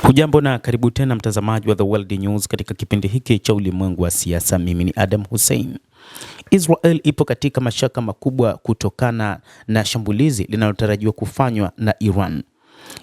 Hujambo na karibu tena mtazamaji wa The World News katika kipindi hiki cha ulimwengu wa siasa. Mimi ni Adam Hussein. Israel ipo katika mashaka makubwa kutokana na shambulizi linalotarajiwa kufanywa na Iran.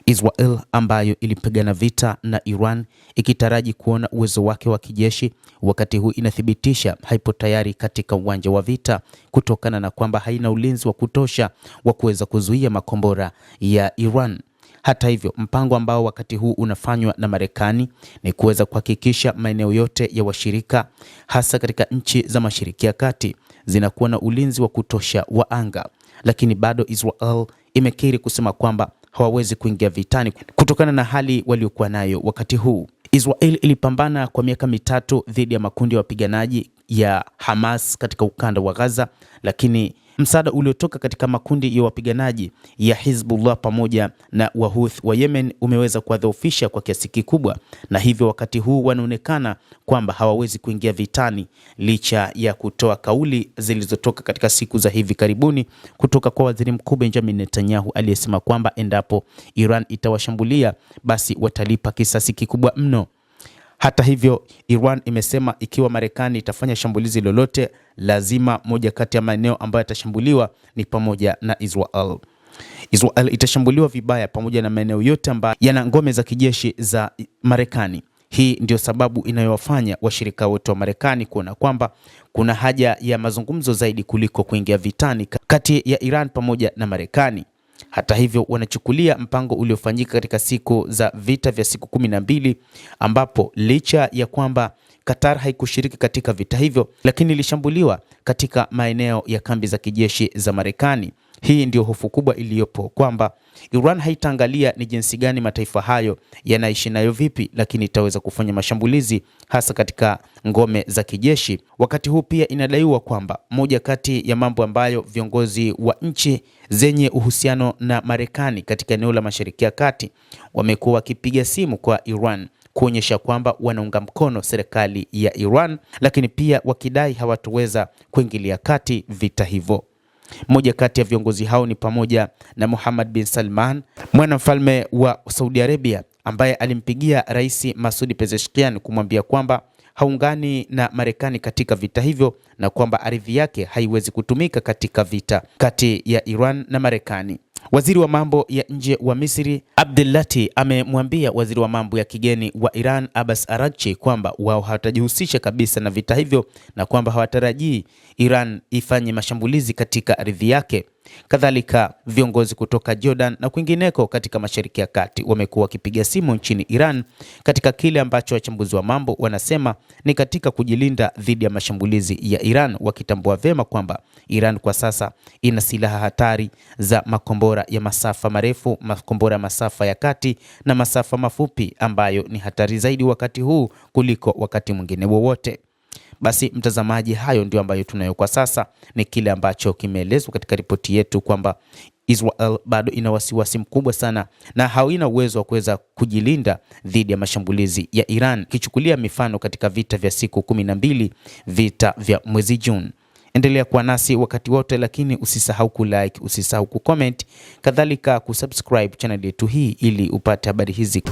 Israel ambayo ilipigana vita na Iran ikitaraji kuona uwezo wake wa kijeshi, wakati huu inathibitisha haipo tayari katika uwanja wa vita kutokana na kwamba haina ulinzi wa kutosha wa kuweza kuzuia makombora ya Iran. Hata hivyo, mpango ambao wakati huu unafanywa na Marekani ni kuweza kuhakikisha maeneo yote ya washirika hasa katika nchi za Mashariki ya Kati zinakuwa na ulinzi wa kutosha wa anga, lakini bado Israel imekiri kusema kwamba hawawezi kuingia vitani kutokana na hali waliokuwa nayo wakati huu. Israel ilipambana kwa miaka mitatu dhidi ya makundi ya wapiganaji ya Hamas katika ukanda wa Gaza, lakini msaada uliotoka katika makundi ya wapiganaji ya Hezbollah pamoja na Wahouthi wa Yemen umeweza kuwadhoofisha kwa kiasi kikubwa, na hivyo wakati huu wanaonekana kwamba hawawezi kuingia vitani licha ya kutoa kauli zilizotoka katika siku za hivi karibuni kutoka kwa Waziri Mkuu Benjamin Netanyahu aliyesema kwamba endapo Iran itawashambulia basi watalipa kisasi kikubwa mno. Hata hivyo, Iran imesema ikiwa Marekani itafanya shambulizi lolote, lazima moja kati ya maeneo ambayo yatashambuliwa ni pamoja na Israel. Israel itashambuliwa vibaya pamoja na maeneo yote ambayo yana ngome za kijeshi za Marekani. Hii ndio sababu inayowafanya washirika wote wa Marekani kuona kwamba kuna haja ya mazungumzo zaidi kuliko kuingia vitani kati ya Iran pamoja na Marekani. Hata hivyo, wanachukulia mpango uliofanyika katika siku za vita vya siku 12 ambapo licha ya kwamba Qatar haikushiriki katika vita hivyo, lakini ilishambuliwa katika maeneo ya kambi za kijeshi za Marekani. Hii ndio hofu kubwa iliyopo kwamba Iran haitaangalia ni jinsi gani mataifa hayo yanaishi nayo vipi, lakini itaweza kufanya mashambulizi hasa katika ngome za kijeshi. Wakati huu pia inadaiwa kwamba moja kati ya mambo ambayo viongozi wa nchi zenye uhusiano na Marekani katika eneo la Mashariki ya Kati wamekuwa wakipiga simu kwa Iran kuonyesha kwamba wanaunga mkono serikali ya Iran, lakini pia wakidai hawatoweza kuingilia kati vita hivyo. Moja kati ya viongozi hao ni pamoja na Mohammed bin Salman, mwanamfalme wa Saudi Arabia, ambaye alimpigia Rais Masoud Pezeshkian kumwambia kwamba haungani na Marekani katika vita hivyo na kwamba ardhi yake haiwezi kutumika katika vita kati ya Iran na Marekani. Waziri wa mambo ya nje wa Misri Abdel Lati amemwambia waziri wa mambo ya kigeni wa Iran Abbas Araghchi kwamba wao hawatajihusisha kabisa na vita hivyo na kwamba hawatarajii Iran ifanye mashambulizi katika ardhi yake. Kadhalika, viongozi kutoka Jordan na kwingineko katika Mashariki ya Kati wamekuwa wakipiga simu nchini Iran katika kile ambacho wachambuzi wa mambo wanasema ni katika kujilinda dhidi ya mashambulizi ya Iran, wakitambua vema kwamba Iran kwa sasa ina silaha hatari za makombora ya masafa marefu, makombora ya masafa ya kati na masafa mafupi ambayo ni hatari zaidi wakati huu kuliko wakati mwingine wowote. Basi mtazamaji, hayo ndio ambayo tunayo kwa sasa, ni kile ambacho kimeelezwa katika ripoti yetu kwamba Israel bado ina wasiwasi mkubwa sana na haina uwezo wa kuweza kujilinda dhidi ya mashambulizi ya Iran, kichukulia mifano katika vita vya siku 12, vita vya mwezi Juni. Endelea kuwa nasi wakati wote, lakini usisahau kulike, usisahau kucomment, kadhalika kusubscribe channel yetu hii ili upate habari hizi.